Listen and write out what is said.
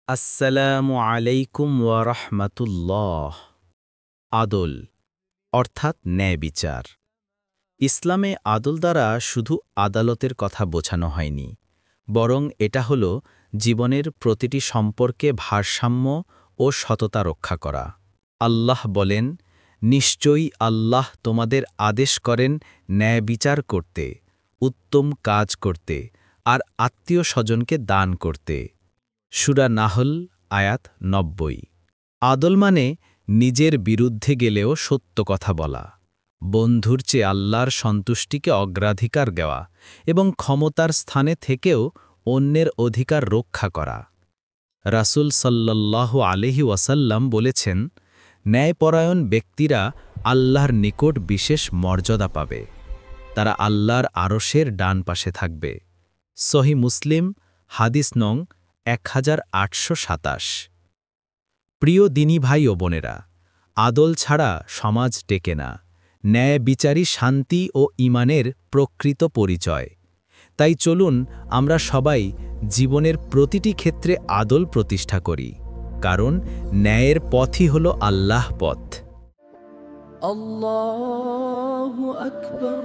আসসালামু আলাইকুম ওয়া রাহমাতুল্লাহ। আদল অর্থাৎ ন্যায় বিচার। ইসলামে আদল দ্বারা শুধু আদালতের কথা বোঝানো হয়নি, বরং এটা হল জীবনের প্রতিটি সম্পর্কে ভারসাম্য ও সততা রক্ষা করা। আল্লাহ বলেন, নিশ্চয়ই আল্লাহ তোমাদের আদেশ করেন ন্যায় বিচার করতে, উত্তম কাজ করতে আর আত্মীয় স্বজনকে দান করতে। সূরা নাহল আয়াত ৯০। আদল মানে নিজের বিরুদ্ধে গেলেও সত্য কথা বলা, বন্ধুর চেয়ে আল্লাহর সন্তুষ্টিকে অগ্রাধিকার দেওয়া এবং ক্ষমতার স্থানে থেকেও অন্যের অধিকার রক্ষা করা। রাসূল সাল্লাল্লাহু আলাইহি ওয়াসাল্লাম বলেছেন, ন্যায়পরায়ণ ব্যক্তিরা আল্লাহর নিকট বিশেষ মর্যাদা পাবে। তারা আল্লাহর আরশের ডান পাশে থাকবে। সহিহ মুসলিম হাদিস নং 1827। প্রিয় দিনী ভাই ও বোনেরা, আদল ছাড়া সমাজ টেকে না। ন্যায় বিচারই শান্তি ও ঈমানের প্রকৃত পরিচয়। তাই চলুন আমরা সবাই জীবনের প্রতিটি ক্ষেত্রে আদল প্রতিষ্ঠা করি, কারণ ন্যায়ের পথই হল আল্লাহ পথ। আল্লাহু আকবার।